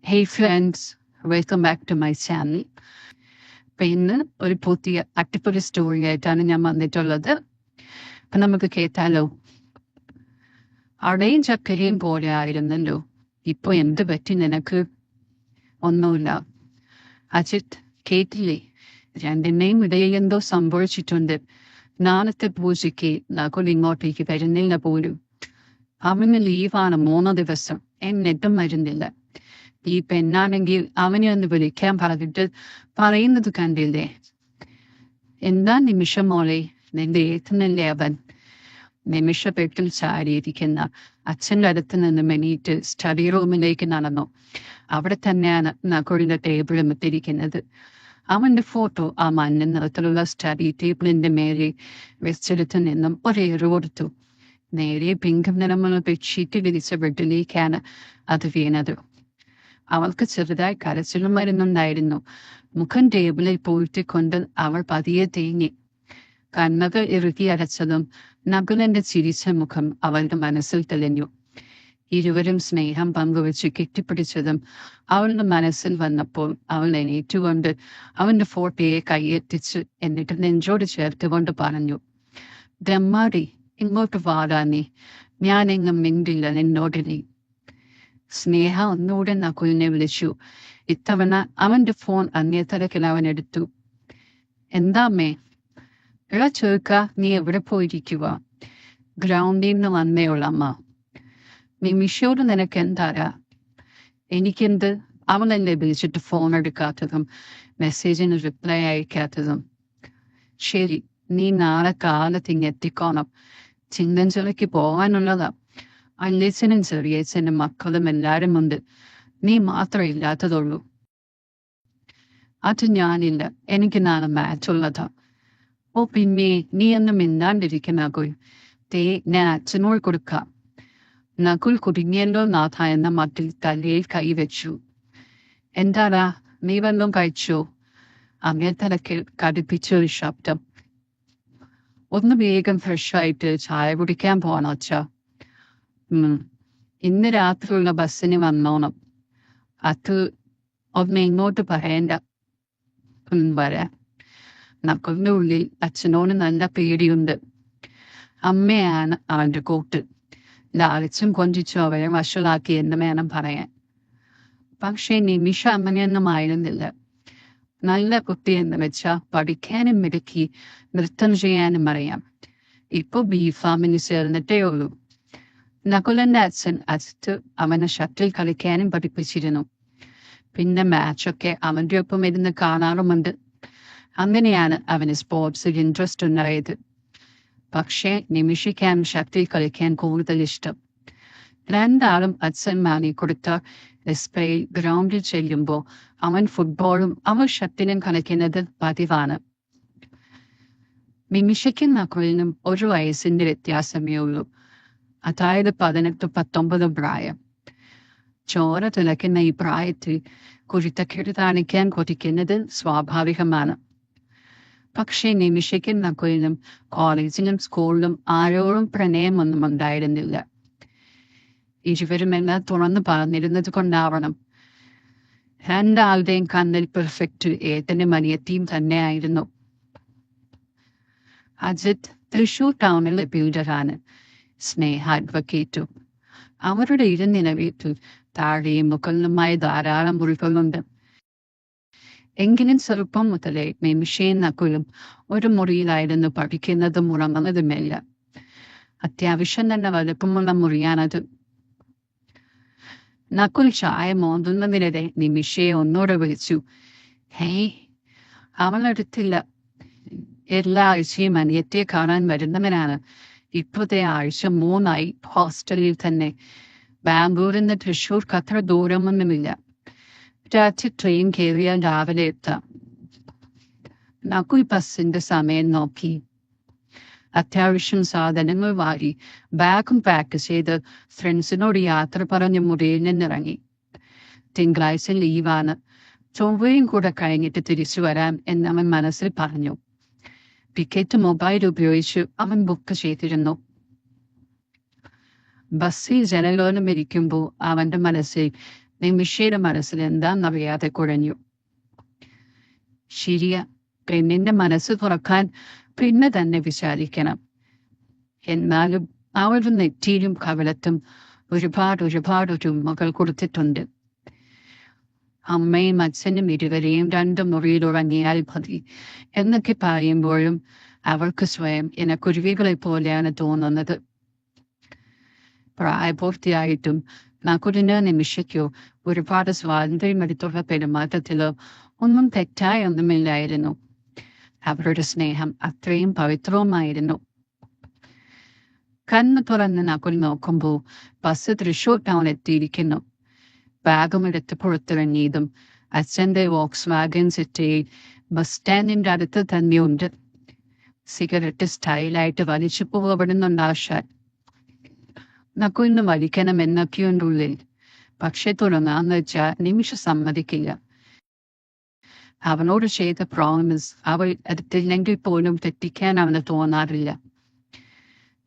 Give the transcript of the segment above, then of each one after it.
Hey friends, welcome back to my channel. അപ്പൊ ഇന്ന് ഒരു പുതിയ അടിപൊളി സ്റ്റോറി ആയിട്ടാണ് ഞാൻ വന്നിട്ടുള്ളത്. അപ്പൊ നമുക്ക് കേട്ടാലോ. അടയും ചക്കരയും പോലെ ആയിരുന്നല്ലോ, ഇപ്പൊ എന്ത് പറ്റി നിനക്ക്? ഒന്നുമില്ല അജിത്, കേട്ടില്ലേ? രണ്ടിനെയും ഇടയിൽ എന്തോ സംഭവിച്ചിട്ടുണ്ട്. നാളത്തെ പൂജയ്ക്ക് നകുൽ ഇങ്ങോട്ടേക്ക് വരുന്നില്ല പോലും. അവന് ലീവാണ് 3 ദിവസം, എന്നിട്ടും വരുന്നില്ല. ഈ പെണ്ണാണെങ്കിൽ അവനെ ഒന്ന് വിളിക്കാൻ പറഞ്ഞിട്ട് പറയുന്നത് കണ്ടില്ലേ? എന്താ നിമിഷം മോളെ, നിന്റെ ഏത്തനല്ലേ അവൻ? നിമിഷ പെട്ടിൽ ചാരിയിരിക്കുന്ന അച്ഛൻ്റെ അടുത്ത് നിന്ന് മെനീറ്റ് സ്റ്റഡി റൂമിലേക്ക് നടന്നു. അവിടെ തന്നെയാണ് നകുലിന്റെ ടേബിളും ഇട്ടിരിക്കുന്നത്. അവന്റെ ഫോട്ടോ ആ മഞ്ഞ നിറത്തിലുള്ള സ്റ്റഡി ടേബിളിന്റെ മേലെ വെച്ചെടുത്ത് നിന്നും ഒരേറ് കൊടുത്തു. നേരെ പിങ്ക് നിറമുള്ള ബെഡ്ഷീറ്റ് വിരിച്ച ബെഡിലേക്കാണ് അത് വീണത്. അവൾക്ക് ചെറുതായി കരച്ചിലും വരുന്നുണ്ടായിരുന്നു. മുഖം ടേബിളിൽ പൂഴ്ത്തിക്കൊണ്ട് അവൾ പതിയെ തേങ്ങി. കണ്ണുകൾ ഇറുകി അടച്ചതും നകുലന്റെ ചിരിച്ച മുഖം അവളുടെ മനസ്സിൽ തെളിഞ്ഞു. ഇരുവരും സ്നേഹം പങ്കുവെച്ച് കെട്ടിപ്പിടിച്ചതും അവളുടെ മനസ്സിൽ വന്നപ്പോൾ അവൾ എണീറ്റുകൊണ്ട് അവന്റെ ഫോട്ടോയെ കൈയെത്തിച്ച് എന്നിട്ട് നെഞ്ചോട് ചേർത്തുകൊണ്ട് പറഞ്ഞു, ബ്രഹ്മാടി, ഇങ്ങോട്ട് വാടാ നീ, ഞാനെങ്ങും മിണ്ടില്ല നിന്നോടിനി. സ്നേഹ ഒന്നുകൂടെ നകുലിനെ വിളിച്ചു. ഇത്തവണ അവന്റെ ഫോൺ അങ്ങേത്തലക്കിൽ അവൻ എടുത്തു. എന്താ അമ്മേ? എടാ ചോദിക്ക, നീ എവിടെ പോയിരിക്കുക? ഗ്രൗണ്ടിൽ നിന്ന് വന്നേയുള്ളമ്മ. നിമിഷയോട് നിനക്ക് എന്താരാ? എനിക്കെന്ത്? അവളെന്നെ വിളിച്ചിട്ട് ഫോൺ എടുക്കാത്തതും മെസ്സേജിന് റിപ്ലൈ അയക്കാത്തതും. ശരി, നീ നാളെ കാലത്ത് ഇങ്ങെത്തിക്കോണം. ചിന്തഞ്ചിറയ്ക്ക് പോകാനുള്ളതാ. അല്ലേച്ചനും ചെറിയച്ഛനും മക്കളും എല്ലാരും ഉണ്ട്. നീ മാത്രം ഇല്ലാത്തതുള്ളൂ. അത് ഞാനില്ല, എനിക്ക് നാളെ മാച്ചുള്ളതാ. ഓ പിന്നെ നീ ഒന്നും മിണ്ടാണ്ടിരിക്കും നകുൽ. ഞാൻ അച്ഛനോട് കൊടുക്കാം. നകുൽ കുടുങ്ങിയല്ലോ നാഥ എന്ന മട്ടിൽ തലയിൽ കൈവച്ചു. എന്താടാ, നീ വല്ലതും കഴിച്ചോ? അങ്ങേത്തലക്കിൽ കടുപ്പിച്ചൊരു ശബ്ദം. ഒന്ന് വേഗം ഫ്രഷായിട്ട് ചായ കുടിക്കാൻ പോകണം അച്ഛാ. ഇന്ന് രാത്രിയുള്ള ബസ്സിന് വന്നോണം. അത് ഒന്ന് ഇങ്ങോട്ട് പറയണ്ട. വരാം. നക്കുലിന്റെ ഉള്ളിൽ അച്ഛനോട് നല്ല പേടിയുണ്ട്. അമ്മയാണ് അവന്റെ കൂട്ട്. ലാളിച്ചും കൊഞ്ചിച്ചും അവരെ വഷളാക്കി എന്ന് വേണം പറയാൻ. പക്ഷേ നിമിഷ അങ്ങനെയൊന്നും ആയിരുന്നില്ല. നല്ല കുട്ടി എന്ന് വെച്ചാൽ പഠിക്കാനും മിടുക്കി, നൃത്തം ചെയ്യാനും അറിയാം. ഇപ്പൊ ബിഫാമിന് ചേർന്നിട്ടേ ഉള്ളൂ. നകുലന്റെ അച്ഛൻ അജിത്ത് അവനെ ഷട്ടിൽ കളിക്കാനും പഠിപ്പിച്ചിരുന്നു. പിന്നെ മാച്ചൊക്കെ അവന്റെ ഒപ്പം ഇരുന്ന് കാണാറുമുണ്ട്. അങ്ങനെയാണ് അവന് സ്പോർട്സിൽ ഇൻട്രസ്റ്റ് ഉണ്ടായത്. പക്ഷേ നിമിഷിക്കാൻ ഷട്ടിൽ കളിക്കാൻ കൂടുതൽ ഇഷ്ടം. രണ്ടാളും അച്ഛൻ മാനി കൊടുത്ത എസ്പയിൽ ഗ്രൗണ്ടിൽ ചെല്ലുമ്പോൾ അവൻ ഫുട്ബോളും അവൻ ഷട്ടിലും കളിക്കുന്നത് പതിവാണ്. നിമിഷയ്ക്കും നകുലിനും 1 വയസ്സിന്റെ വ്യത്യാസമേ ഉള്ളൂ. അതായത് 18-19 പ്രായം. ചോര തിളയ്ക്കുന്ന ഈ പ്രായത്തിൽ കുരുത്തക്കേട് കാണിക്കാൻ കൊതിക്കുന്നത് സ്വാഭാവികമാണ്. പക്ഷേ നിമിഷയ്ക്കും നകുലിനും കോളേജിലും സ്കൂളിലും ആരോടും പ്രണയമൊന്നും ഉണ്ടായിരുന്നില്ല. ഇരുവരും എല്ലാം തുറന്നു പറഞ്ഞിരുന്നത് കൊണ്ടാവണം. രണ്ടാളുടെയും കണ്ണിൽ പെർഫെക്റ്റ് ഏട്ടനും അനിയത്തിയും തന്നെയായിരുന്നു. അജിത് തൃശൂർ ടൗണിലെ ബിൽഡറാണ്. സ്നേഹ അഡ്വക്കേറ്റും. അവരുടെ ഇരുനില വീട്ടിൽ താഴെയും മുകളിലുമായി ധാരാളം മുറികളുണ്ട്. എങ്കിലും ചെറുപ്പം മുതലേ നിമിഷയും നകുലും ഒരു മുറിയിലായിരുന്നു പഠിക്കുന്നതും ഉറങ്ങുന്നതുമെല്ലാം. അത്യാവശ്യം തന്നെ വലുപ്പമുള്ള മുറിയാണത്. നകുൽ ചായ മോന്തുന്നതിനിടെ നിമിഷയെ ഒന്നോടെ വിളിച്ചു. ഹേയ്, അവളെടുത്തില്ല. എല്ലാ ആഴ്ചയും അനിയത്തെ കാണാൻ വരുന്നവനാണ്. ഇപ്പോഴത്തെ ആഴ്ച 3 ഹോസ്റ്റലിൽ തന്നെ. ബാംഗ്ലൂരിൽ നിന്ന് തൃശ്ശൂർക്ക് അത്ര ദൂരമൊന്നുമില്ല. രാത്രി ട്രെയിൻ കയറിയാൽ രാവിലെ എത്താം. നകുൽ ബസ്സിന്റെ സമയം നോക്കി. അത്യാവശ്യം സാധനങ്ങൾ വാരി ബാഗും പാക്ക് ചെയ്ത് ഫ്രണ്ട്സിനോട് യാത്ര പറഞ്ഞ് മുറിയിൽ നിന്നിറങ്ങി. തിങ്കളാഴ്ച ലീവാണ്. ചൊവ്വയും കൂടെ കഴിഞ്ഞിട്ട് തിരിച്ചു വരാം എന്നവൻ മനസ്സിൽ പറഞ്ഞു. ടിക്കറ്റ് മൊബൈൽ ഉപയോഗിച്ച് അവൻ ബുക്ക് ചെയ്തിരുന്നു. ബസ്സിൽ ജനലോലം ഇരിക്കുമ്പോൾ അവന്റെ മനസ്സിൽ നിമിഷയുടെ മനസ്സിൽ എന്താണെന്നറിയാതെ കുഴഞ്ഞു. ശരിയാ, പെണ്ണിന്റെ മനസ്സ് തുറക്കാൻ പിന്നെ തന്നെ വിചാരിക്കണം. എന്നാലും അവളുടെ നെറ്റിയിലും കവളത്തും ഒരുപാട് ചുമ്മകൾ കൊടുത്തിട്ടുണ്ട്. അമ്മയും അച്ഛനും ഇരുവരെയും 2 മുറിയിൽ ഉറങ്ങിയാൽ മതി എന്നൊക്കെ പറയുമ്പോഴും അവൾക്ക് സ്വയം ഇണക്കുരുവികളെ പോലെയാണ് തോന്നുന്നത്. പ്രായപൂർത്തിയായിട്ടും നകുലിന് നിമിഷയ്ക്കോ ഒരുപാട് സ്വാതന്ത്ര്യമെടുത്തുള്ള പെരുമാറ്റത്തിലോ ഒന്നും തെറ്റായൊന്നുമില്ലായിരുന്നു. അവരുടെ സ്നേഹം അത്രയും പവിത്രവുമായിരുന്നു. കണ്ണ് തുറന്ന് നകുൽ നോക്കുമ്പോൾ ബസ് തൃശൂർ ടൗൺ എത്തിയിരിക്കുന്നു. ബാഗുമെടുത്ത് പുറത്തിറങ്ങിയതും അച്ഛൻ്റെ വോക്സ് വാഗൻ സിറ്റിയിൽ ബസ് സ്റ്റാൻഡിന്റെ അടുത്ത് തന്നെയുണ്ട്. സിഗരറ്റ് സ്റ്റൈലായിട്ട് വലിച്ചു പോകപ്പെടുന്നുണ്ട് ആശാൻ. നകുലിന് വലിക്കണമെന്നൊക്കെയുണ്ട് ഉള്ളിൽ. പക്ഷെ തുടങ്ങാന്ന് വെച്ചാൽ നിമിഷ സമ്മതിക്കില്ല. അവനോട് ചെയ്ത പ്രോമിസ് അവൾ എടുത്തില്ലെങ്കിൽ പോലും തെറ്റിക്കാൻ അവന് തോന്നാറില്ല.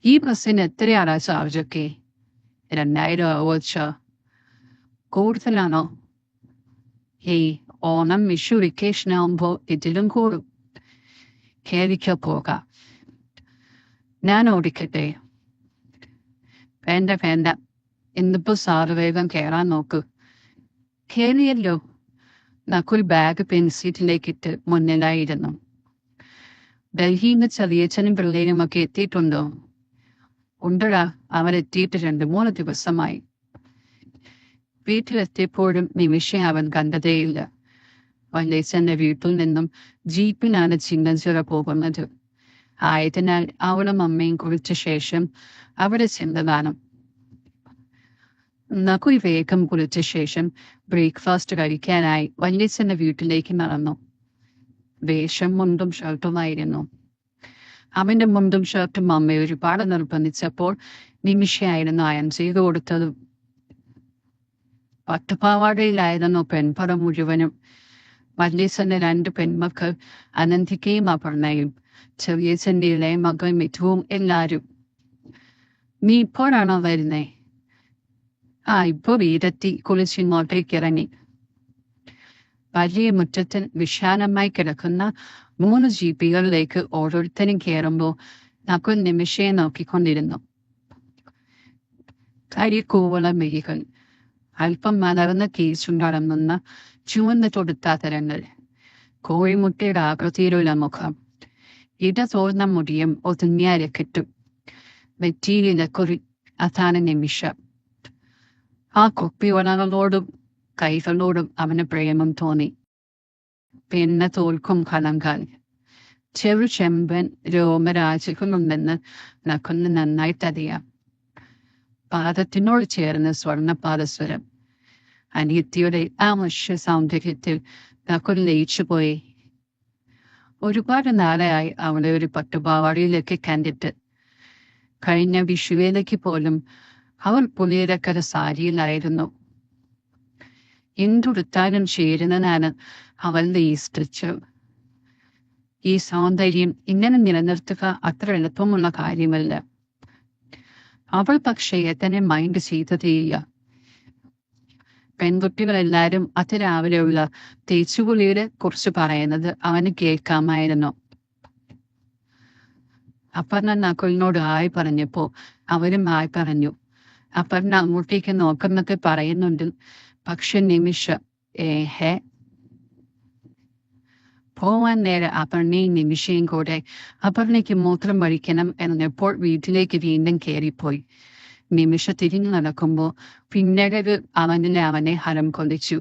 ഈ ബസ്സിന് എത്രയാണ് ചാർജൊക്കെ? 2000 വെച്ചോ? കൂടുതലാണോ? ഓണം വിഷു വെക്കേഷൻ ആവുമ്പോൾ ഇതിലും കൂടും. കേറിക്കോ, പോകാം. ഞാൻ ഓടിക്കട്ടെ? വേണ്ട, ഇന്നിപ്പോ സാറ് വേഗം കയറാൻ നോക്ക്. കേറിയല്ലോ. നകുൽ ബാഗ് പെൻസീറ്റിലേക്കിട്ട് മുന്നിലായിരുന്നു. ഡൽഹിയിൽ നിന്ന് ചെറിയച്ഛനും പിള്ളേരുമൊക്കെ എത്തിയിട്ടുണ്ടോ? ഉണ്ടടാ, അവരെത്തിയിട്ട് 2-3 ദിവസമായി. വീട്ടിലെത്തിയപ്പോഴും നിമിഷം അവൻ കണ്ടതേയില്ല. വല്ലേച്ചന്റെ വീട്ടിൽ നിന്നും ജീപ്പിനാണ് ചിന്നഞ്ചിറ പോകുന്നത്. ആയതിനാൽ അവളും അമ്മയും കുളിച്ച ശേഷം അവിടെ ചെന്നതാണ്. നകുൽ വേഗം കുളിച്ച ശേഷം ബ്രേക്ക്ഫാസ്റ്റ് കഴിക്കാനായി വല്യേച്ചന്റെ വീട്ടിലേക്ക് നടന്നു. വേഷം മുണ്ടും ഷർട്ടുമായിരുന്നു. അവന്റെ മുണ്ടും ഷർട്ടും അമ്മ ഒരുപാട് നിർബന്ധിച്ചപ്പോൾ നിമിഷയായിരുന്നു അയൺ ചെയ്തു കൊടുത്തത്. പട്ടുപാവാടയിലായിരുന്നു പെൺപറ മുഴുവനും. വല്യേച്ചന്റെ 2 പെൺമക്കൾ അനന്തികയും അപർണയും, ചെറിയച്ഛന്റെ ഇളയ മകൾ മിഥുവും എല്ലാരും. നീ ഇപ്പോഴാണോ വരുന്നേ? ഇപ്പൊ വീടെത്തി. കുളിച്ചിങ്ങോട്ടേക്ക് ഇറങ്ങി. വലിയ മുറ്റത്തിൽ വിശാലമായി കിടക്കുന്ന 3 ജീപ്പുകളിലേക്ക് ഓരോരുത്തരും കയറുമ്പോൾ നകുൽ നിമിഷയെ നോക്കിക്കൊണ്ടിരുന്നു. കരിക്കൂവള മെഴികൾ, അല്പം മലർന്ന കീച്ചുണ്ടടങ്ങുന്ന ചുവന്ന തൊടുത്താതരങ്ങൾ, കോഴിമുട്ടയുടെ ആകൃതിയിലുള്ള മുഖം, ഇടതോർന്ന മുടിയും ഒതുങ്ങിയ അരക്കെട്ടും, നെറ്റിയിലിലക്കുറി. അതാണ് നിമിഷ. ആ കുപ്പിവളകളോടും കൈകളോടും അവന് പ്രേമം തോന്നി. പിന്നെ തോൽക്കും കലങ്കാൽ. ചെറുചെമ്പൻ രോമരാജികളുണ്ടെന്ന് നകുലിന് നന്നായിട്ടറിയാം. പാദത്തിനോട് ചേർന്ന് സ്വർണ്ണപാദസ്വരം. അനിയത്തിയുടെ ആ മുഷ്യ സൗന്ദര്യത്തിൽ നകുൽ ലയിച്ചുപോയി. ഒരുപാട് നാളായി അവളെ ഒരു പട്ടുപാവാടിയിലേക്ക് കണ്ടിട്ട്. കഴിഞ്ഞ വിഷുവേലയ്ക്ക് പോലും അവൾ പുലിയരക്കര സാരിയിലായിരുന്നു. എന്തുടുത്താലും ചേരുന്നതാണ് അവളുടെ ഈ സ്റ്റിച്ച്. ഈ സൗന്ദര്യം ഇങ്ങനെ നിലനിർത്തുക അത്ര എളുപ്പമുള്ള കാര്യമല്ല. അവൾ പക്ഷേ തന്നെ മൈൻഡ് ചെയ്തതേയില്ല. പെൺകുട്ടികളെല്ലാരും അതിരാവിലെയുള്ള തേച്ചുകുളിയെ കുറിച്ച് പറയുന്നത് അവന് കേൾക്കാമായിരുന്നു. അപർണ നകുലിനോട് ആയി പറഞ്ഞപ്പോ അവരും ആയി പറഞ്ഞു. അപർണ അങ്ങോട്ടേക്ക് നോക്കുന്നൊക്കെ പറയുന്നുണ്ട്. പക്ഷെ നിമിഷ പോവാൻ നേരെ അപർണയും നിമിഷയും കൂടെ അപർണയ്ക്ക് മൂത്രം വഴിക്കണം എന്നപ്പോൾ വീട്ടിലേക്ക് വീണ്ടും കയറിപ്പോയി. നിമിഷ തിരിഞ്ഞു നടക്കുമ്പോൾ പിന്നീട് അവനെ ഹരം കൊള്ളിച്ചു.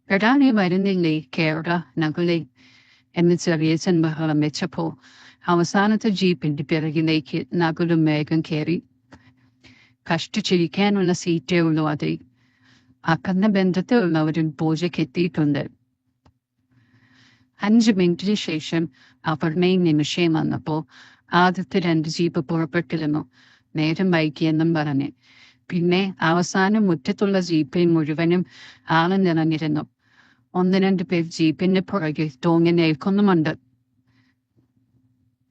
എടാ, നീ വരുന്നില്ലേ? കേറ നകുലേ എന്ന് ചെറിയച്ഛൻ ബഹളം വെച്ചപ്പോ അവസാനത്തെ ജീപ്പിന്റെ പിറകിലേക്ക് നകുലും വേഗം കയറി. കഷ്ടിച്ചിരിക്കാനുള്ള സീറ്റേ ഉള്ളൂ അത്. അകന്ന ബന്ധത്തിലുള്ളവരും പൂജയ്ക്ക് എത്തിയിട്ടുണ്ട്. 5 മിനിറ്റിന് ശേഷം അപർണയും നിമിഷയും വന്നപ്പോ ആദ്യത്തെ 2 ജീപ്പ് പുറപ്പെട്ടിരുന്നു. നേരം വൈകിയെന്നും പറഞ്ഞ്. പിന്നെ അവസാനം മുറ്റത്തുള്ള ജീപ്പിൽ മുഴുവനും ആള് നിറഞ്ഞിരുന്നു. 1-2 പേർ ജീപ്പിന്റെ പുറകിൽ തൂങ്ങി നിൽക്കുന്നുമുണ്ട്.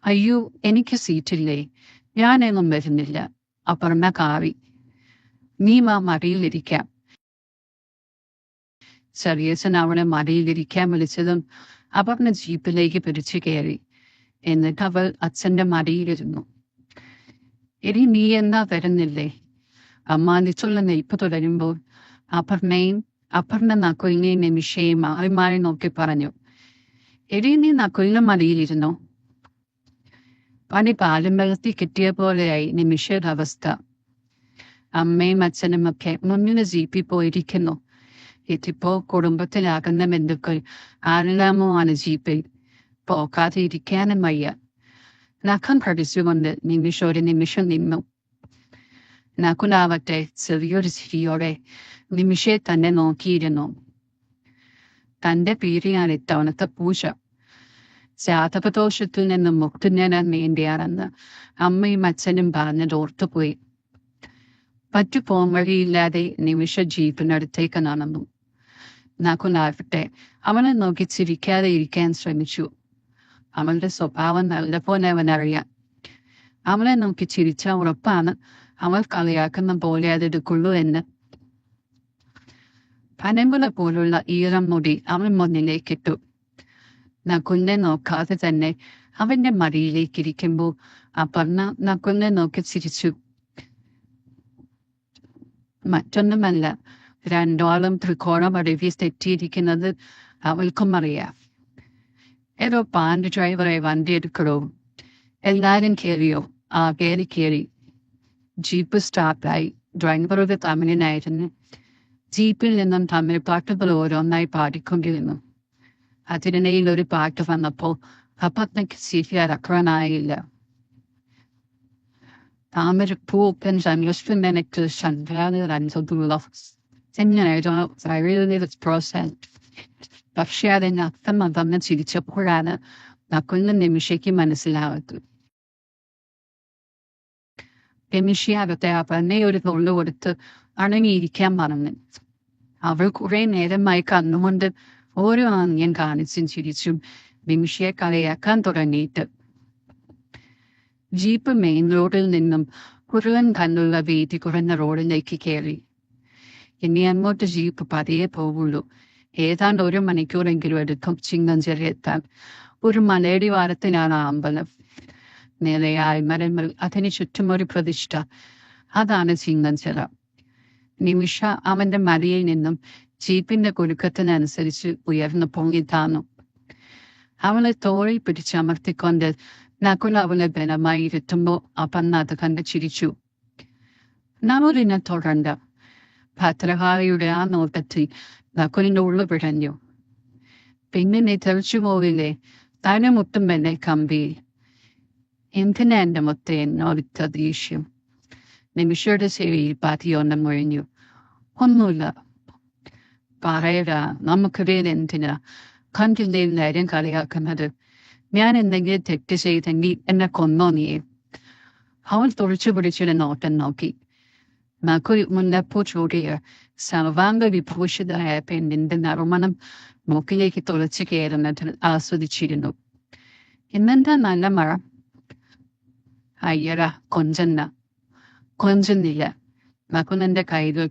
അയ്യോ, എനിക്ക് സീറ്റില്ലേ? ഞാനൊന്നും വരുന്നില്ല. അപർണ കാറി. നീ മടിയിലിരിക്കാം. ചെറിയച്ഛൻ അവളെ മടിയിലിരിക്കാൻ വിളിച്ചതും അപർണ ജീപ്പിലേക്ക് പിടിച്ചു കയറി. എന്നിട്ട് അവൾ അച്ഛന്റെ മടിയിലിരുന്നു. എടി, നീ എന്നാ വരുന്നില്ലേ? അമ്മാനിച്ചുള്ള നെയ്പ്പ് തുടരുമ്പോൾ അപർണ നക്കുലിനെയും നിമിഷയും മാറി മാറി നോക്കി പറഞ്ഞു. എടി, നീ നക്കുലിന്റെ മടിയിലിരുന്നോ? പണി പാലും വെള്ളത്തി കിട്ടിയ പോലെയായി നിമിഷയുടെ അവസ്ഥ. അമ്മയും അച്ഛനും ഒക്കെ മുന്നിന് ജീപ്പിൽ പോയിരിക്കുന്നു. ഇതിപ്പോ കുടുംബത്തിലാകുന്ന ബന്ധുക്കൾ ആരെല്ലാമോ ആണ് ജീപ്പിൽ. പോക്കാതെ ഇരിക്കാനും വയ്യ. നഖം കടിച്ചുകൊണ്ട് ഒരു നിമിഷം നിന്നു. നകുലാവട്ടെ ചെറിയൊരു ചിരിയോടെ നിമിഷയെ തന്നെ നോക്കിയിരുന്നു. തന്റെ പീരിയാണ് ഇത്തവണത്തെ പൂജ. ജാതകദോഷത്തിൽ നിന്നും മുക്തി നേടാൻ വേണ്ടിയാണെന്ന് അമ്മയും അച്ഛനും പറഞ്ഞത് ഓർത്തുപോയി. മറ്റു പോംവഴിയില്ലാതെ നിമിഷ ജീപ്പിനടുത്തേക്ക് നടന്നു. നകുലാവട്ടെ അവനെ നോക്കി ചിരിക്കാതെ ഇരിക്കാൻ ശ്രമിച്ചു. അവളുടെ സ്വഭാവം നല്ലപോലെ അവനറിയാം. അവളെ നോക്കി ചിരിച്ച ഉറപ്പാണ് അവൾ കളിയാക്കുന്ന പോലെ അതെടുക്കുള്ളൂ എന്ന്. പനമ്പുല പോലുള്ള ഈറം മുടി അവൻ മുന്നിലേക്കിട്ടു. നകുലിനെ നോക്കാതെ തന്നെ അവന്റെ മടിയിലേക്ക് ഇരിക്കുമ്പോൾ അപർണ നകുലിനെ നോക്കി ചിരിച്ചു. മറ്റൊന്നുമല്ല, രണ്ടോളം ത്രികോണം അടവി തെറ്റിയിരിക്കുന്നത് അവൾക്കും അറിയാം. ഏതോ പാൻറ് ഡ്രൈവറെ വണ്ടി എടുക്കണോ? എല്ലാരും കയറിയോ? കയറി. ജീപ്പ് സ്റ്റാർട്ടായി. ഡ്രൈവറുടെ തമിഴനായിരുന്നു. ജീപ്പിൽ നിന്നും തമിഴ് പാട്ടുകൾ ഓരോന്നായി പാടിക്കൊണ്ടിരുന്നു. അതിനിടയിൽ ഒരു പാട്ട് വന്നപ്പോൾ അപർണയ്ക്ക് ശരിയാക്കാനായില്ല. താമരപ്പൂപ്പൻ സന്യസ്തനെനിക്ക് സന്ധ്യാനന്ദുള്ള പക്ഷെ അതിന് അർത്ഥം അപർണ ചിരിച്ചപ്പോഴാണ് നകുലിന് നിമിഷയ്ക്ക് മനസ്സിലാവത്തു. നിമിഷയാകട്ടെ അപർണയെ ഒരു തൊള്ളു കൊടുത്ത് അണങ്ങിയിരിക്കാൻ പറഞ്ഞു. അവൾ കുറെ നേരമായി കണ്ണുകൊണ്ട് ഓരോ ആംഗ്യം കാണിച്ചും ചിരിച്ചും നിമിഷയെ കളിയാക്കാൻ തുടങ്ങിയിട്ട്. ജീപ്പ് മെയിൻ റോഡിൽ നിന്നും കുറുവൻ കണ്ണുള്ള വീതി കുറഞ്ഞ റോഡിലേക്ക് കയറി. ഇനി അങ്ങോട്ട് ജീപ്പ് പതിയെ പോവുള്ളൂ. ഏതാണ്ട് 1 മണിക്കൂറെങ്കിലും എടുക്കും ചിങ്ങഞ്ചേരി എത്താൻ. ഒരു മലയടിവാരത്തിലാണ് അമ്പലം. നിലയായ മരങ്ങൾ, അതിന് ചുറ്റും ഒരു പ്രതിഷ്ഠ. അതാണ് ചിങ്ങഞ്ചിറ. നിമിഷ അവന്റെ മടിയിൽ നിന്നും ജീപ്പിന്റെ കുലുക്കത്തിനനുസരിച്ച് ഉയർന്നു പൊങ്ങി താന്നു. അവളെ തോളിൽ പിടിച്ചമർത്തിക്കൊണ്ട് നകുൽ അവളെ ബലമായി ഇരുത്തുമ്പോൾ അപർണ അത് കണ്ട് ചിരിച്ചു. നകുലിനെ തുടർന്ന ഭദ്രകാളിയുടെ ആ നോട്ടത്തിൽ നകുലിന്റെ ഉള്ളു പിഴഞ്ഞു. പിന്നെ നീ തെളിച്ചു പോവില്ലേ? തന്നെ മുട്ടും എന്നെ കമ്പി. എന്തിനാ എന്റെ മുത്ത എന്നോടിത്ത ദേഷ്യം? നിമിഷയുടെ ചെവിയിൽ പാതിയൊന്നും മുഴഞ്ഞു. ഒന്നുമില്ല. പറയടാ, നമുക്കിടയിൽ എന്തിനാ കണ്ടില്ലേ നേരം കളിയാക്കുന്നത്? ഞാൻ എന്തെങ്കിലും തെറ്റ് ചെയ്തെങ്കിൽ എന്നെ കൊന്നോ നീയെ? അവൾ തുറച്ചു പിടിച്ചൊരു നോട്ടം നോക്കി. നകുൽ മുല്ലപ്പൂ ചൂടിയ സർവാംഗ വിഭൂഷിതമായ പെണ്ണിന്റെ നറുമണം മൂക്കിലേക്ക് തുളച്ചു കയറുന്നതിൽ ആസ്വദിച്ചിരുന്നു. ഇന്നെന്താ നല്ല മഴ? അയ്യടാ, കൊഞ്ചുന്നില്ല. നകുലിന്റെ കൈകൾ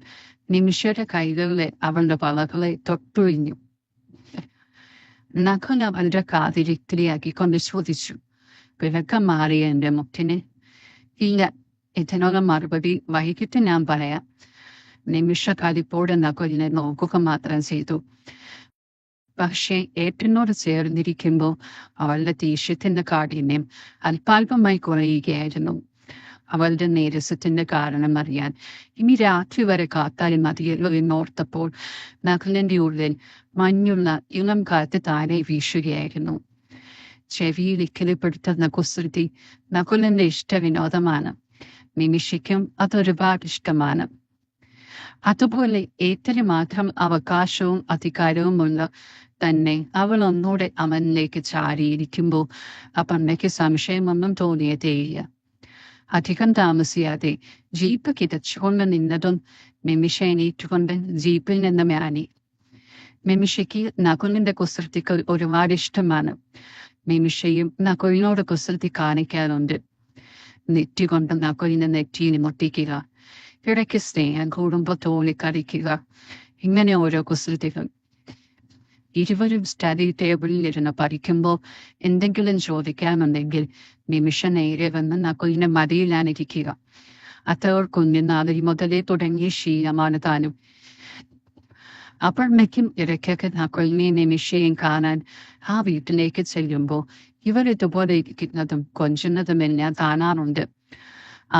നിമിഷയുടെ കൈകളിലെ അവളുടെ വളകളെ തൊട്ടുഴിഞ്ഞു. നകുൽ അവളുടെ കാതിരിത്തിരിയാക്കിക്കൊണ്ട് ചോദിച്ചു, വിളക്കം മാറിയ എന്റെ മുട്ടിന്? ഇല്ല. ഇതിനുള്ള മറുപടി വൈകിട്ട് ഞാൻ പറയാം. നിമിഷ കലിപ്പോടെ നകുലിനെ നോക്കുക മാത്രം ചെയ്തു. പക്ഷേ ഏട്ടനോട് ചേർന്നിരിക്കുമ്പോൾ അവളുടെ ദേഷ്യത്തിന്റെ കാഠിന്യം അല്പാൽപമായി കുറയുകയായിരുന്നു. അവളുടെ നീരസത്തിന്റെ കാരണം അറിയാൻ ഇനി രാത്രി വരെ കാത്താലും മതിയല്ലോ എന്നോർത്തപ്പോൾ നകുലിന്റെ ഉള്ളിൽ മഞ്ഞുള്ള ഇളം കാറ്റ് താനെ വീശുകയായിരുന്നു. ചെവിയിൽ ഇക്കിളിപ്പെടുത്തുന്ന കുസൃതി നകുലിന്റെ ഇഷ്ടവിനോദമാണ്. നിമിഷയ്ക്കും അതൊരുപാട് ഇഷ്ടമാണ്. അതുപോലെ ഏത്തന് മാത്രം അവകാശവും അധികാരവുമുള്ള തന്നെ അവൾ ഒന്നുകൂടെ അവനിലേക്ക് ചാരിയിരിക്കുമ്പോൾ അപർണയ്ക്ക് സംശയമൊന്നും തോന്നിയതേയില്ല. അധികം താമസിയാതെ ജീപ്പ് കിതച്ചുകൊണ്ട് നിന്നതും നിമിഷ എണീറ്റുകൊണ്ട് ജീപ്പിൽ നിന്ന് മാനി. നിമിഷയ്ക്ക് നകുലിന്റെ കുസൃതികൾ ഒരുപാട് ഇഷ്ടമാണ്. നിമിഷയും നകുലിനോട് കുസൃതി കാണിക്കാറുണ്ട്. നെറ്റികൊണ്ട് നകുലിനെ നെറ്റിയിൽ മുട്ടിക്കുക, ഇടയ്ക്ക് സ്നേഹം കൂടുമ്പോൾ തോളി കടിക്കുക, ഇങ്ങനെ ഓരോ കുസൃതികൾ. ഇരുവരും സ്റ്റഡി ടേബിളിലിരുന്ന് പഠിക്കുമ്പോൾ എന്തെങ്കിലും ചോദിക്കാനുണ്ടെങ്കിൽ നിമിഷ നേരെ വന്ന് നകുലിന്റെ മടിയിലാണിരിക്കുക. അത്തവർ കുഞ്ഞുനാളിൽ മുതലേ തുടങ്ങിയ ശീലമാണ് താനും. അപർണയ്ക്കും ഇടയ്ക്കൊക്കെ നകുലിനെ നിമിഷയും കാണാൻ ആ വീട്ടിലേക്ക് ചെല്ലുമ്പോൾ ഇവർ ഇതുപോലെ ഇരിക്കുന്നതും കൊഞ്ചുന്നതുമെല്ലാം കാണാറുണ്ട്.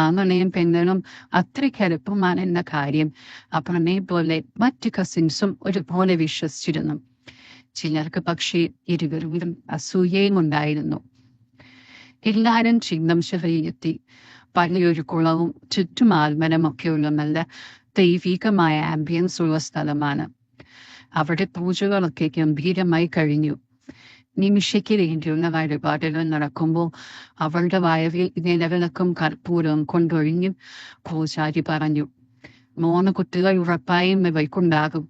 ആണും പെണ്ണും അത്രയ്ക്ക് എളുപ്പമാണെന്ന കാര്യം അപർണയെ പോലെ മറ്റു കസിൻസും ഒരുപോലെ വിശ്വസിച്ചിരുന്നു. ചിലർക്ക് പക്ഷേ ഇരുവരും അസൂയയും ഉണ്ടായിരുന്നു. എല്ലാവരും ചിഹ്നം ശരീരത്തി പള്ളിയൊരു കുളവും ചുറ്റും ആൽമരമൊക്കെയുള്ള നല്ല ദൈവികമായ ആംബിയൻസ് ഉള്ള സ്ഥലമാണ്. അവിടെ പൂജകളൊക്കെ ഗംഭീരമായി കഴിഞ്ഞു. നിമിഷയ്ക്ക് വേണ്ടിയുള്ള വഴിപാടുകൾ നടക്കുമ്പോൾ അവളുടെ വയറിൽ നിലവിളക്കും കർപ്പൂരവും കൊണ്ടൊഴിഞ്ഞും പൂജാരി പറഞ്ഞു, 3 കുട്ടികൾ ഉറപ്പായും ഇവയ്ക്കുണ്ടാകും.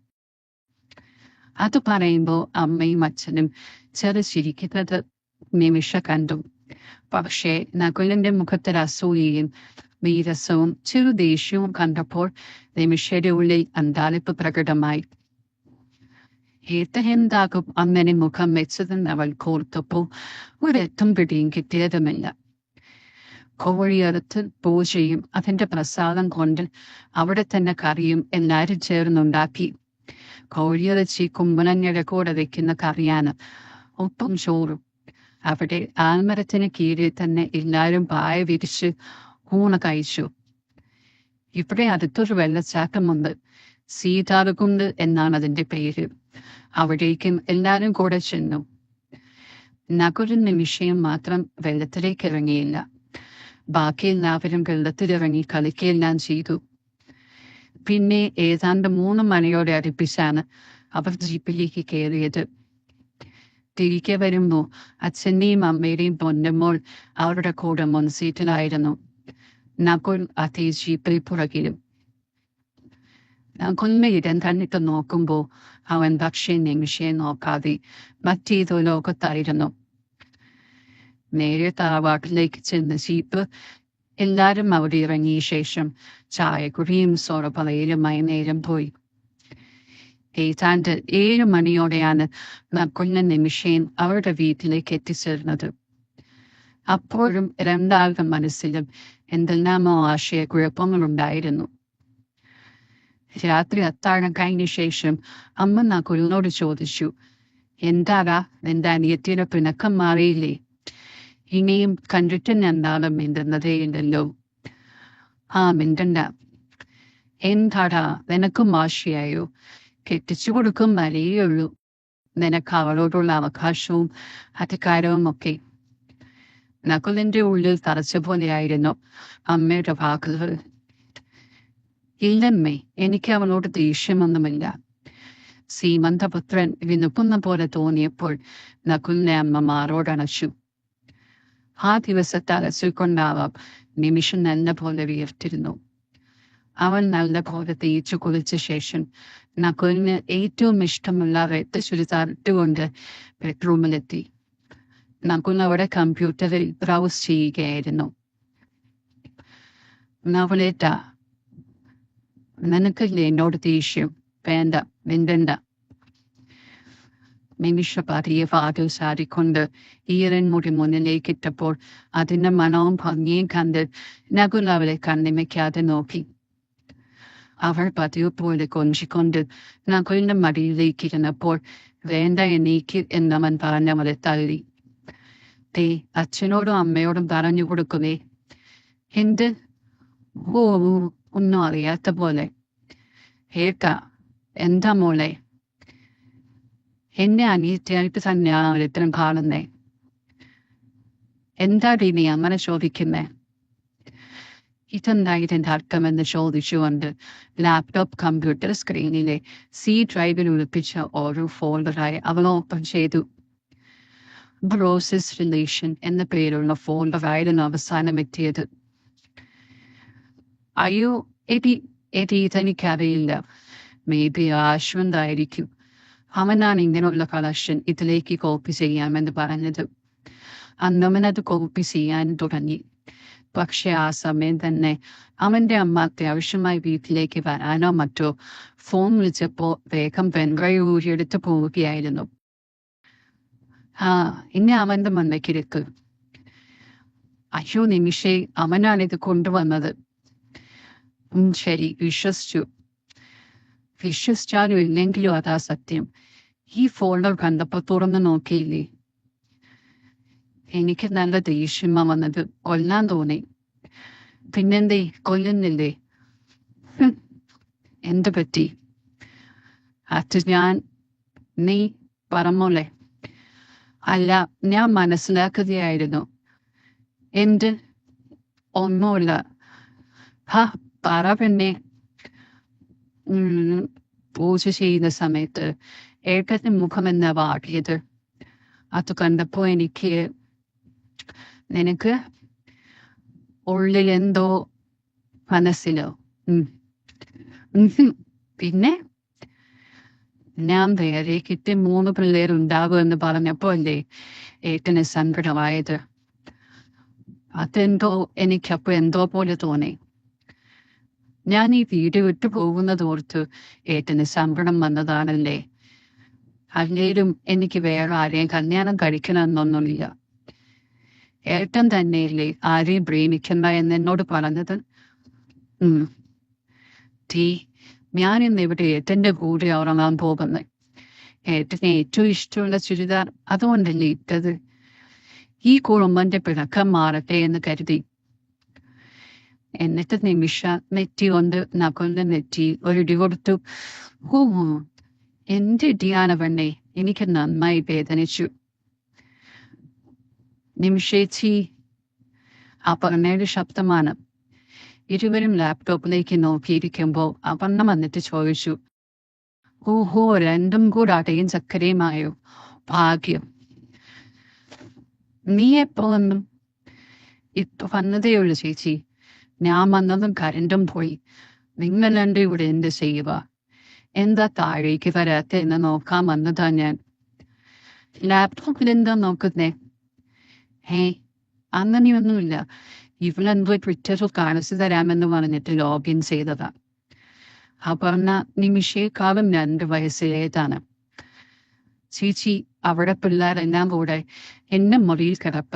അത് പറയുമ്പോൾ അമ്മയും അച്ഛനും ചെറുചിരിക്കുന്നത് നിമിഷ കണ്ടു. പക്ഷേ നകുലിന്റെ മുഖത്തിൽ അസൂയയും വീരസവും ചെറുദേഷ്യവും കണ്ടപ്പോൾ നിമിഷയുടെ ഉള്ളിൽ അന്താളിപ്പ് പ്രകടമായി. എന്താകും അങ്ങനെ മുഖം വെച്ചതെന്ന് അവൾ കോർത്തപ്പോൾ ഒരെത്തും പിടിയും കിട്ടിയതുമില്ല. കോഴിയറുത്ത് പൂജയും അതിന്റെ പ്രസാദം കൊണ്ട് അവിടെ തന്നെ കറിയും എല്ലാവരും ചേർന്നുണ്ടാക്കി. കോഴിയിറച്ചി കുമ്പളഞ്ഞയുടെ കൂടെ വെക്കുന്ന കറിയാണ്, ഒപ്പം ചോറും. അവിടെ ആൽമരത്തിന് കീഴിൽ തന്നെ എല്ലാവരും പായ വിരിച്ച് ഊണ് കഴിച്ചു. ഇവിടെ അടുത്തൊരു വെള്ളച്ചാട്ടമുണ്ട്, സീതാർകുണ്ട് എന്നാണ് അതിന്റെ പേര്. അവിടേക്കും എല്ലാവരും കൂടെ ചെന്നു. നകുലും നിമിഷയും മാത്രം വെള്ളത്തിലേക്ക് ഇറങ്ങിയില്ല. ബാക്കി എല്ലാവരും വെള്ളത്തിലിറങ്ങി കളിക്കുകയെല്ലാം ചെയ്തു. പിന്നെ ഏതാണ്ട് 3 മണിയോടെ അടുപ്പിച്ചാണ് അവർ ജീപ്പിലേക്ക് കയറിയത്. തിരികെ വരുമ്പോൾ അച്ഛൻ്റെയും അമ്മയുടെയും പൊന്നമ്മോൾ അവരുടെ കൂടെ മുൻസീറ്റിലായിരുന്നു. നകുൽ അതേ ജീപ്പിൽ പുറകിലും. നകുലിനെ ഇടം കണ്ടിട്ട് നോക്കുമ്പോൾ അവൻ പക്ഷേ നിമിഷയെ നോക്കാതെ മറ്റേതോ ലോകത്തായിരുന്നു. നേരെ തറവാട്ടിലേക്ക് ചെന്ന ജീപ്പ് എല്ലാവരും അവിടെ ഇറങ്ങിയ ശേഷം ചായക്കുടിയും സോറപ്പളയിലുമായി നേരം പോയി. ഏതാണ്ട് 7 മണിയോടെയാണ് നകുലിനും നിമിഷയും അവരുടെ വീട്ടിലേക്ക് എത്തിച്ചേർന്നത്. അപ്പോഴും രണ്ടാളുടെ മനസ്സിലും എന്തെല്ലാമോ ആശയക്കുഴപ്പങ്ങളുണ്ടായിരുന്നു. രാത്രി അത്താഴം കഴിഞ്ഞ ശേഷം അമ്മ നകുലിനോട് ചോദിച്ചു, എന്താകാ നിന്റെ അനിയത്തിയുടെ പിണക്കം മാറിയില്ലേ? ഇനിയും കണ്ടിട്ട് എന്താളും മിണ്ടുന്നതേ ഉണ്ടല്ലോ. ആ മിണ്ടണ്ട. എന്താടാ നിനക്കും വാശിയായോ? കെട്ടിച്ചു കൊടുക്കും വരെയുള്ളൂ. നിനക്ക് അവളോടുള്ള അവകാശവും അധികാരവും ഒക്കെ. നകുലിന്റെ ഉള്ളിൽ തറച്ച പോലെയായിരുന്നു അമ്മയുടെ വാക്കുകൾ. ഇല്ലമ്മേ, എനിക്ക് അവളോട് ദേഷ്യമൊന്നുമില്ല. സീമന്തപുത്രൻ വിനുക്കുന്ന പോലെ തോന്നിയപ്പോൾ നകുലിനെ അമ്മ മാറോടണച്ചു. ആ ദിവസത്തെ അലച്ചിൽ കൊണ്ടാവാം നിമിഷം നല്ല പോലെ വിയർത്തിരുന്നു. അവൻ നല്ല പോലെ തേച്ചു കുളിച്ച ശേഷം നകുലിന് ഏറ്റവും ഇഷ്ടമുള്ള റെഡ് ചുരിദാർ ഇട്ടുകൊണ്ട് ബെഡ്റൂമിലെത്തി. നകുൽ അവിടെ കമ്പ്യൂട്ടറിൽ ബ്രൗസ് ചെയ്യുകയായിരുന്നു. നകുലേട്ടാ, നിനക്കല്ലേ എന്നോട് ദേഷ്യം? വേണ്ട, മിണ്ടണ്ട. നിമിഷ പതിയെ വാതിൽ ചാടിക്കൊണ്ട് ഈരൻ മുടി മുന്നിലേക്കിട്ടപ്പോൾ അതിന്റെ മനവും ഭംഗിയും കണ്ട് നകുൽ അവളെ കണ്ണിമയ്ക്കാതെ നോക്കി. അവൾ പതിവ് പോലെ കൊഞ്ചിക്കൊണ്ട് നകുലിന്റെ മടിയിലേക്കിരുന്നപ്പോൾ വേണ്ട എണീക്ക് എന്നവൻ പറഞ്ഞവളെ തള്ളി. തേ അച്ഛനോടും അമ്മയോടും പറഞ്ഞു കൊടുക്കുവേ. എന്ത്? ഓ, ഒന്നും അറിയാത്ത പോലെ. ഏട്ടാ, എന്താ മോളെ? എന്നെ അനിയത്തിയായിട്ട് തന്നെയാണ് അവരിത്തരം കാണുന്നേ. എന്താ നീ അങ്ങനെ ചോദിക്കുന്നേ? ഇതെന്താ ഇതിന്റെ അർത്ഥമെന്ന് ചോദിച്ചുകൊണ്ട് ലാപ്ടോപ്പ് കമ്പ്യൂട്ടർ സ്ക്രീനിലെ C ഡ്രൈവിൽ ഒളിപ്പിച്ച ഓരോ ഫോൾഡറായി അവൾ ഓപ്പൺ ചെയ്തു. ബ്രോസസ് റിലേഷൻ എന്ന പേരുള്ള ഫോൾഡറായിരുന്നു അവസാനം എത്തിയത്. അയ്യോ, ഇതെനിക്കറിയില്ല. May be അശ്വന്തായിരിക്കും. അവനാണ് ഇങ്ങനെയുള്ള കളക്ഷൻ ഇതിലേക്ക് കോപ്പി ചെയ്യാമെന്ന് പറഞ്ഞത്. അന്നവനത് കോപ്പി ചെയ്യാൻ തുടങ്ങി. പക്ഷെ ആ സമയം തന്നെ അവന്റെ അമ്മ അത്യാവശ്യമായി വീട്ടിലേക്ക് വരാനോ മറ്റോ ഫോൺ വിളിച്ചപ്പോ വേഗം പെൻഡ്രൈവ് ഊരിയെടുത്ത് പോവുകയായിരുന്നു. ഇനി അവന്റെ മുന്നേക്കിരിക്ക്. അയ്യോ നിമിഷേ, അവനാണിത് കൊണ്ടുവന്നത്. ശരി, വിശ്വസിച്ചാലും ഇല്ലെങ്കിലും അതാ സത്യം. ഈ ഫോൾഡർ കണ്ടപ്പോ തുറന്നു നോക്കിയില്ലേ, എനിക്ക് നല്ല ദേഷ്യം വന്നത്. കൊല്ലാൻ തോന്നി. പിന്നെന്തേ, കൊല്ലുന്നില്ലേ? എന്ത് പറ്റി? അത് നീ പറഞ്ഞോളെ. അല്ല, ഞാൻ മനസ്സിലാക്കുകയായിരുന്നു. എന്ത്? ഒന്നുമില്ല. പറ പെണ്ണെ. പൂജ ചെയ്യുന്ന സമയത്ത് ഏട്ടന്റെ മുഖം എന്നാ വാടിയത്. അത് കണ്ടപ്പോ എനിക്ക് നിനക്ക് ഉള്ളിൽ എന്തോ മനസ്സിലോ. പിന്നെ ഞാൻ വേറെ കിട്ടി 3 പിള്ളേരുണ്ടാകുമെന്ന് പറഞ്ഞപ്പോ അല്ലേ ഏട്ടന് സങ്കടമായത്. അതെന്തോ എനിക്കപ്പോ എന്തോ പോലെ തോന്നി. ഞാൻ ഈ വീട് വിട്ടു പോകുന്നതോർത്ത് ഏട്ടന് സങ്കടം വന്നതാണല്ലേ. അല്ലേലും എനിക്ക് വേറെ ആരെയും കല്യാണം കഴിക്കണമെന്നൊന്നുമില്ല. ഏട്ടൻ തന്നെയല്ലേ ആരെയും പ്രേമിക്കണ്ട എന്ന് എന്നോട് പറഞ്ഞത്. ഞാൻ ഇന്ന് ഇവിടെ ഏട്ടന്റെ കൂടെ ഉറങ്ങാൻ പോകുന്നത്. ഏട്ടന് ഏറ്റവും ഇഷ്ടമുള്ള ചുരിദാർ അതുകൊണ്ടല്ലേ ഇട്ടത്. ഈ കുറുമ്പന്റെ പിണക്കം മാറട്ടെ എന്ന് കരുതി. എന്നിട്ട് നിമിഷ നെറ്റി കൊണ്ട് നഖന്റെ നെറ്റി ഒരിടി കൊടുത്തു. എന്റെ ഇടിയാണ് പെണ്ണെ, എനിക്ക് നന്നായി വേദനിച്ചു. നിമിഷേച്ചി, അപർണയുടെ ശബ്ദമാണ്. ഇരുവരും ലാപ്ടോപ്പിലേക്ക് നോക്കിയിരിക്കുമ്പോൾ അപർണ വന്നിട്ട് ചോദിച്ചു, ഓഹോ, രണ്ടും കൂടെ അടയും ചക്കരയുമായോ? ഭാഗ്യം. നീ എപ്പോ വന്നു? ഇപ്പൊ വന്നതേയുള്ളു ചേച്ചി. ഞാൻ വന്നതും കരണ്ടും പോയി. നിങ്ങൾ രണ്ടും ഇവിടെ എന്ത് ചെയ്യുക? എന്താ താഴേക്ക് വരാത്ത എന്ന് നോക്കാൻ വന്നതാ ഞാൻ. ലാപ്ടോപ്പിൽ എന്താ നോക്കുന്നേ? അങ്ങനെയൊന്നുമില്ല. ഇവളെന്തോ ട്വിറ്ററിൽ കാണിച്ചു തരാമെന്ന് പറഞ്ഞിട്ട് ലോഗിൻ ചെയ്തതാ. അപർണ നിമിഷേക്കാളും 2 വയസ്സിലേതാണ്. ചേച്ചി, അവിടെ പിള്ളേരെല്ലാം കൂടെ എന്നെ മുറിയിൽ കിടക്ക.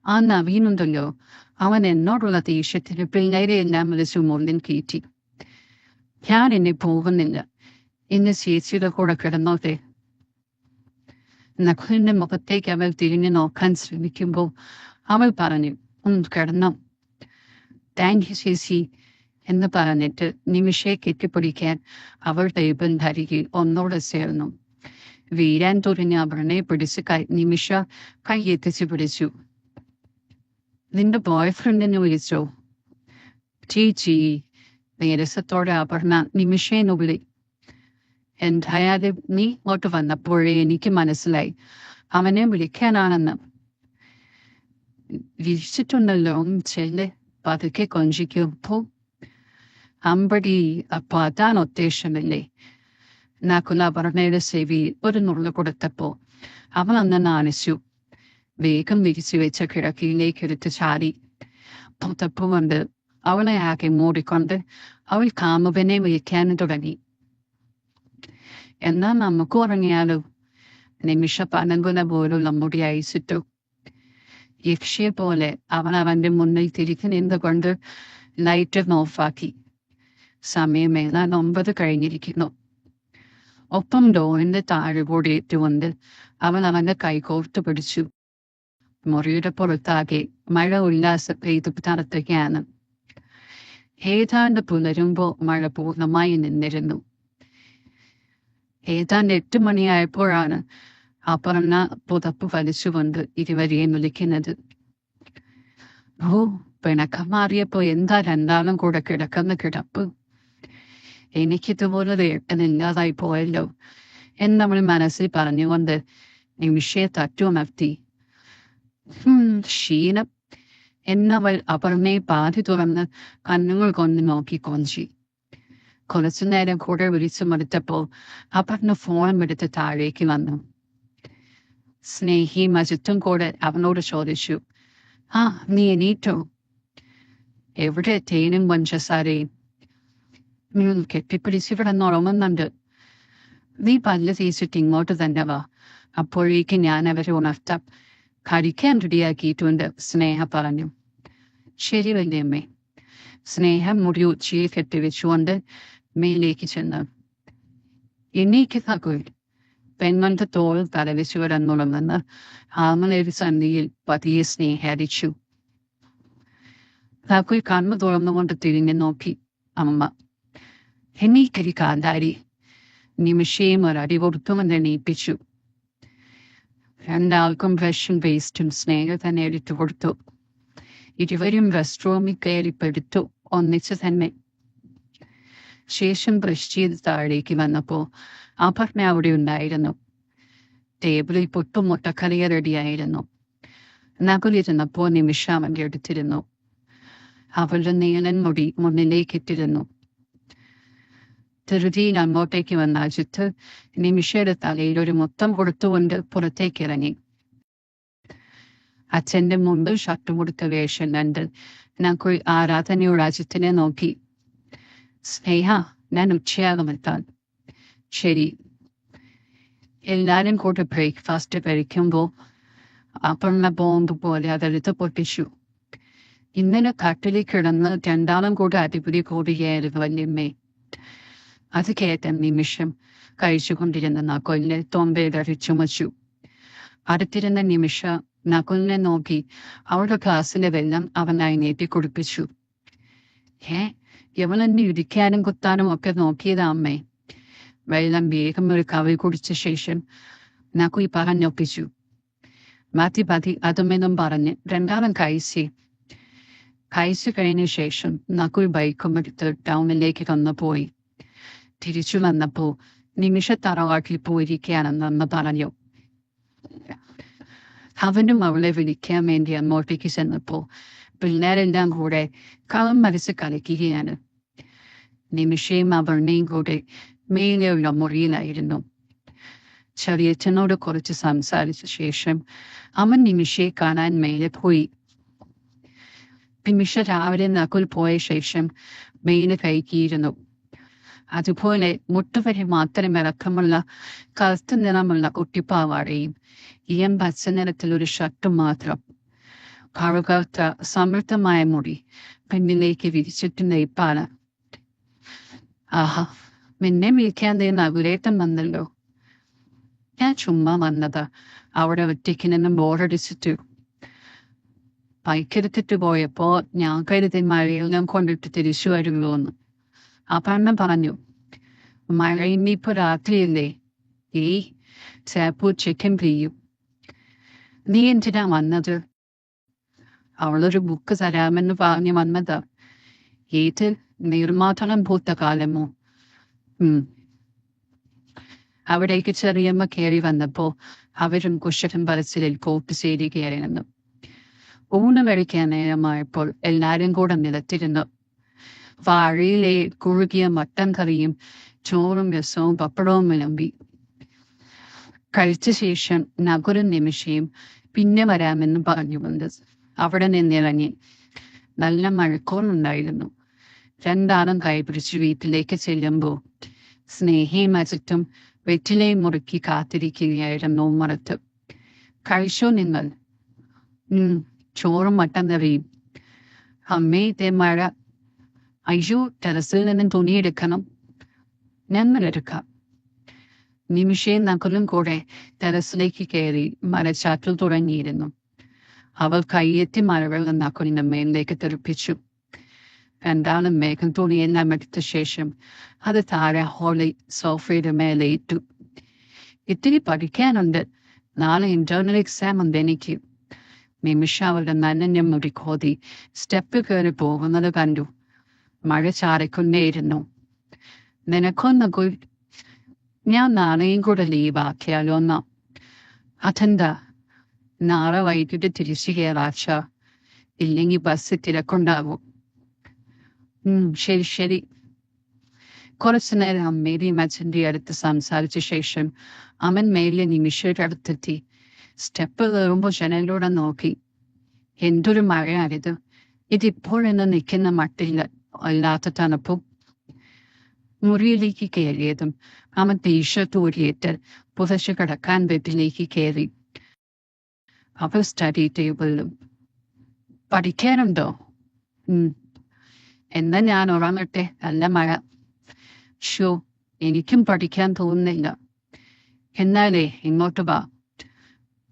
ആ നവീനുണ്ടല്ലോ, അവൻ എന്നോടുള്ള ദേഷ്യത്തിന് പിള്ളേരെ എല്ലാം വിളിച്ചു മുള്ളിൽ കയറ്റി. ഞാൻ എന്നെ പോകുന്നില്ല, ഇന്ന് ചേച്ചിയുടെ കൂടെ കിടന്നോട്ടെ. നഖുലിന്റെ മുഖത്തേക്ക് അവൾ തിരിഞ്ഞു നോക്കാൻ ശ്രമിക്കുമ്പോൾ അവൾ പറഞ്ഞു, കിടന്നോ. താങ്ക് യു ചേച്ചി എന്ന് പറഞ്ഞിട്ട് നിമിഷയെ കെട്ടിപ്പിടിക്കാൻ അവൾ ടേബിളിന്റെ അരികിൽ ഒന്നോടെ ചേർന്നു. വീരാൻ തുറിഞ്ഞ അവളെ പിടിച്ച് നിമിഷ കൈയെത്തിച്ച് പിടിച്ചു. നിന്റെ ബോയ് ഫ്രണ്ടിനെ വിളിച്ചോ? ചേച്ചി, നീരസത്തോടെ അപർണ നിമിഷേനെ വിളി. എന്തായാലും നീ ഇങ്ങോട്ട് വന്നപ്പോഴേ എനിക്ക് മനസ്സിലായി അവനെ വിളിക്കാനാണെന്ന്. വിളിച്ചിട്ടുണ്ടല്ലോ, ചെല്ല്, പതുക്കെ കൊഞ്ചിക്കുമ്പോ. അമ്പടി, അപ്പൊ അതാണ് ഉദ്ദേശമില്ലേ? നകുല അപർണയുടെ ചെവിയിൽ ഒരു നുള്ളു കൊടുത്തപ്പോ അവൾ അന്ന് നാണിച്ചു. വേഗം വിരിച്ചു വെച്ച കിടക്കയിലേക്ക് എടുത്ത് ചാടി. പുതപ്പുകൊണ്ട് അവളെ ആകെ മൂടിക്കൊണ്ട് അവൾ കാമുകനെ വിളിക്കാൻ തുടങ്ങി. എന്നാ നമുക്ക് ഉറങ്ങിയാലോ? നിമിഷ പനങ്കുല പോലുള്ള മുടി അയച്ചിട്ടു. യക്ഷിയെ പോലെ അവൻ അവന്റെ മുന്നിൽ തിരികെ നിന്നുകൊണ്ട് ലൈറ്റ് ഓഫാക്കി. സമയം ഏതാണ്ട് 9 കഴിഞ്ഞിരിക്കുന്നു. ഒപ്പം ഡോറിന്റെ താഴെ കൂടി ഏറ്റുകൊണ്ട് അവൻ അവന്റെ കൈകോർത്ത് പിടിച്ചു. മുറിയുടെ പുറത്താകെ മഴ ഉല്ലാസം പെയ്തു തണുത്തുകയാണ്. ഏതാണ്ട് പുലരുമ്പോ മഴ പൂർണ്ണമായി നിന്നിരുന്നു. ഏതാണ്ട് 8 മണിയായപ്പോഴാണ് അപർണ പുതപ്പ് വലിച്ചുകൊണ്ട് ഇരുവരെയും വിളിക്കുന്നത്. പിണക്കം മാറിയപ്പോ എന്താ രണ്ടാളും കൂടെ കിടക്കുന്ന കിടപ്പ്. എനിക്കിതുപോലെ ഏട്ടനില്ലാതായി പോയല്ലോ എന്നവൾ മനസ്സിൽ പറഞ്ഞുകൊണ്ട് നിമിഷയെ തട്ടുണർത്തി. ക്ഷീണം എന്നവൾ അപർണയെ പാതി തുറന്ന് കണ്ണുകൾ കൊണ്ട് നോക്കി കൊഞ്ചി. കുറച്ചു നേരം കൂടെ വിളിച്ചു മടുത്തപ്പോൾ അപർണ ഫോൺ എടുത്ത് താഴേക്ക് വന്നു. സ്നേഹി മജുത്തും കൂടെ അവനോട് ചോദിച്ചു, നീ എണീറ്റോ? എവിടെ തേനും പഞ്ചസാരയും? കെട്ടിപ്പിടിച്ച് ഇവിടെ ഉറങ്ങുന്നുണ്ട്. നീ പല്ല് തേച്ചിട്ട് ഇങ്ങോട്ട് തന്നെ വാ, അപ്പോഴേക്ക് ഞാൻ അവരെ ഉണർത്താം. കഴിക്കാൻ റെഡിയാക്കിയിട്ടുണ്ട്, സ്നേഹ പറഞ്ഞു. ശരി വല്യമ്മേ. സ്നേഹം മുടി ഉച്ചയെ കെട്ടിവെച്ചുകൊണ്ട് മേലേക്ക് ചെന്നു. എണ്ണീക്ക് താക്കോൽ. പെങ്ങളുടെ തോൾ തലവെച്ചു കിടന്നുറങ്ങുന്ന ആമലൊരു സന്ധിയിൽ പതിയെ സ്നേഹ അടിച്ചു. താക്കോൽ കണ്ണു തുറന്നുകൊണ്ട് തിരിഞ്ഞു നോക്കി. അമ്മ. എണ്ണീക്കരി കാന്താരി. നിമിഷയും ഒരടി കൊടുത്തുമെന്ന് എണീപ്പിച്ചു. രണ്ടാൾക്കും ബ്രഷും പേസ്റ്റും സ്നേഹ തന്നെ എടുത്തു കൊടുത്തു. ഇരുവരും റെസ്റ്റ് റൂമിൽ കയറിപ്പെടുത്തു, ഒന്നിച്ചു തന്നെ. ശേഷം ബ്രഷ് ചെയ്ത് താഴേക്ക് വന്നപ്പോ അപർണ അവിടെ ഉണ്ടായിരുന്നു. ടേബിളിൽ പുട്ടും മുട്ടക്കറിയ റെഡിയായിരുന്നു. നകുലിരുന്നപ്പോ നിമിഷ അവന്റെ അടുത്തിരുന്നു. അവളുടെ നീലൻ മുടി മുന്നിലേക്ക് ഇട്ടിരുന്നു. ധൃതിയിൽ അങ്ങോട്ടേക്ക് വന്ന അജിത്ത് നിമിഷയുടെ തലയിൽ ഒരു മുത്തം കൊടുത്തുകൊണ്ട് പുറത്തേക്ക് ഇറങ്ങി. അച്ഛന്റെ മുമ്പ് ഷർട്ട് കൊടുത്ത വേഷം കണ്ട് നകുൽ ആരാധനയോട് അജിത്തിനെ നോക്കി. സ്നേഹ, ഞാൻ ഉച്ചയാകുമെത്താൻ. ശരി. എല്ലാരും കൂടെ ബ്രേക്ക്ഫാസ്റ്റ് കഴിക്കുമ്പോ അപർണ ബോംബ് പോലെ അതെടുത്ത് പൊട്ടിച്ചു. ഇന്നലെ കട്ടിലിൽ കിടന്ന് രണ്ടാളും കൂടെ അടിപിടി കൂടുകയായിരുന്നു വല്യമ്മേ. അത് കേട്ട നിമിഷം കഴിച്ചുകൊണ്ടിരുന്ന നകുലിനെ തൊമ്പയിലറി ചുമച്ചു. അടുത്തിരുന്ന നിമിഷ നകുലിനെ നോക്കി അവളുടെ ഗ്ലാസ്സിലെ വെള്ളം അവനായി നീട്ടി കുടിപ്പിച്ചു. യവനെന്നെ ഇടിക്കാനും കുത്താനും ഒക്കെ നോക്കിയതാ അമ്മേ. വെള്ളം വേഗം ഒരു കവി കുടിച്ച ശേഷം നകുൽ പറഞ്ഞൊപ്പിച്ചു. മതി മതി അതുമെന്നും പറഞ്ഞ് രണ്ടാളും കഴിച്ചു കഴിഞ്ഞ ശേഷം നകുൽ ബൈക്കും എടുത്ത് ടൗണിലേക്ക് വന്നുപോയി. തിരിച്ചു വന്നപ്പോ നിമിഷ തറവാട്ടിൽ പോയിരിക്കുകയാണെന്ന് അമ്മ പറഞ്ഞു. അവനും അവളെ വിളിക്കാൻ വേണ്ടി അങ്ങോട്ടേക്ക് ചെന്നപ്പോ പിള്ളേരെല്ലാം കൂടെ കളം മരിച്ച് കളിക്കുകയാണ്. നിമിഷയും അപർണയും കൂടെ മേലെയുള്ള മുറിയിലായിരുന്നു. ചെറിയച്ഛനോട് കുറച്ച് സംസാരിച്ച ശേഷം അവൻ നിമിഷയെ കാണാൻ മേലെ പോയി. നിമിഷ രാവിലെ നകുൽ പോയ ശേഷം മേലെ കഴിക്കിയിരുന്നു. അതുപോലെ മുട്ടുവരെ മാത്രം ഇറക്കമുള്ള കറുത്ത നിറമുള്ള കുട്ടിപ്പാവാടയും ഈയം പച്ച നിറത്തിലൊരു ഷർട്ടും മാത്രം. കറുകറുത്ത സമൃദ്ധമായ മുടി പെണ്ണിലേക്ക് വിരിച്ചിട്ട് നെയ്പ്പാണ്. ആഹാ, നിന്നെ വിളിക്കാൻ നകുലേട്ടൻ വന്നല്ലോ. ഞാൻ ചുമ്മാ വന്നതാ. അവിടെ ഒറ്റയ്ക്ക് നിന്നും ബോറടിച്ചിട്ട് ബൈക്കെടുത്തിട്ട് പോയപ്പോ ഞാൻ കരുതി മഴയെല്ലാം കൊണ്ടിട്ട് തിരിച്ചു വരുള്ളൂന്ന്. അപർണ പറഞ്ഞു. മഴ ഇനിയിപ്പോ രാത്രിയല്ലേ? ചിലപ്പോ ഉച്ചയ്ക്കും പെയ്യും. നീ എന്തിനാ വന്നത്? അവളൊരു ബുക്ക് തരാമെന്ന് പറഞ്ഞു വന്നതാ. ഏത്? നിർമ്മാതളം പൂത്ത കാലമോ? അവിടേക്ക് ചെറിയമ്മ കയറി വന്നപ്പോ അവരും കുശലം പറച്ചിലിൽ കോട്ട് ചേരുകയായിരുന്നു. ഊണ് കഴിക്കാൻ നേരമായപ്പോൾ എല്ലാരും കൂടെ നിലത്തിരുന്നു. വാഴയിലെ കുറുകിയ മട്ടൻ കറിയും ചോറും രസവും പപ്പടവും വിളമ്പി. കഴിച്ച ശേഷം നകുലും നിമിഷയും പിന്നെ വരാമെന്ന് പറഞ്ഞുകൊണ്ട് അവിടെ നിന്നിറങ്ങി. നല്ല മഴക്കോളുണ്ടായിരുന്നു. രണ്ടാളും കൈപിടിച്ച് വീട്ടിലേക്ക് ചെല്ലുമ്പോ സ്നേഹയും അജിത്തും വെറ്റിലയും മുറുക്കി കാത്തിരിക്കുകയായിരുന്നു മറത്ത്. കഴിച്ചോ നിങ്ങൾ? ചോറും മട്ടൻ കറിയും. അമ്മേ, ഇതേ മഴ. അയ്യോ, ടെറസിൽ നിന്നും തുണിയെടുക്കണം. ഞങ്ങളെടുക്കാം. നിമിഷയും നകുലും കൂടെ ടെറസിലേക്ക് കയറി മരച്ചാറ്റിൽ തുടങ്ങിയിരുന്നു. അവൾ കയ്യെത്തി മഴവെള്ളം നകുലിന്റെ മേലിലേക്ക് തെറിപ്പിച്ചു. രണ്ടാളും മേഘം തുണിയെല്ലാം എടുത്ത ശേഷം അത് താഴെ ഹോളിൽ സോഫയുടെ മേലെ ഇട്ടു. ഇത്തിരി പഠിക്കാനുണ്ട്. നാളെ ഇന്റേണൽ എക്സാം ഉണ്ട് എനിക്ക്. നിമിഷ അവളുടെ നനഞ്ഞ മുടി കോതി സ്റ്റെപ്പ് കയറി പോകുന്നത് കണ്ടു. മഴ ചാറിക്കൊണ്ടേയിരുന്നു. നിനക്കൊന്ന് ഞാൻ നാളെയും കൂടെ ലീവാക്കിയാലോ എന്നാ? അതെന്താ? നാളെ വൈകിട്ട് തിരിച്ചു കയറാച്ച. ഇല്ലെങ്കിൽ ബസ് തിരക്കുണ്ടാവും. ശരി. കുറച്ചു നേരം അമ്മയുടെയും അച്ഛൻ്റെ അടുത്ത് സംസാരിച്ച ശേഷം അവൻ മേലെ നിമിഷയുടെ അടുത്തെത്തി. സ്റ്റെപ്പ് കയറുമ്പോൾ ജനലിലൂടെ നോക്കി. എന്തൊരു മഴയാണിത്. ഇതിപ്പോഴെന്ന് നിൽക്കുന്ന മട്ടില്ല അല്ലാത്ത തണുപ്പും മുറിയിലേക്ക് കയറിയതും അവൻ ടീഷർട്ട് ഊരിയിട്ട് പുതച്ച് കിടക്കാൻ ബെഡിലേക്ക് കയറി. അവൾ സ്റ്റഡി ടേബിളിലും. പഠിക്കാനുണ്ടോ? എന്നാ ഞാൻ ഉറങ്ങട്ടെ, നല്ല മഴ. ഷോ, എനിക്കും പഠിക്കാൻ തോന്നുന്നില്ല. എന്നാലേ ഇങ്ങോട്ട് വാ,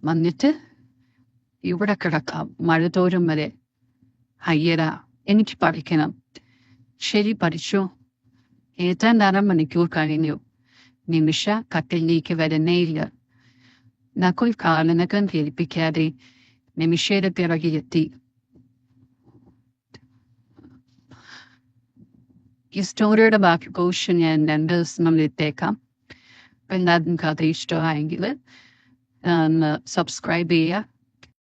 വന്നിട്ട് ഇവിടെ കിടക്കാം മഴ തോരും വരെ. അയ്യടാ, എനിക്ക് പഠിക്കണം. ശരി, പഠിച്ചോ. ഏതാണ്ട് 1/2 മണിക്കൂർ കഴിഞ്ഞു. നിമിഷ കട്ടിലേക്ക് വരുന്നേയില്ല. നകുൽ കാലനകം കേൾപ്പിക്കാതെ നിമിഷയുടെ പിറകിലെത്തി. ഈ സ്റ്റോറിയുടെ ബാക്കി പോർഷൻ ഞാൻ 2 ദിവസം ഇട്ടേക്കാം. അപ്പം എല്ലാവർക്കും കഥ ഇഷ്ടമായെങ്കിൽ സബ്സ്ക്രൈബ് ചെയ്യുക,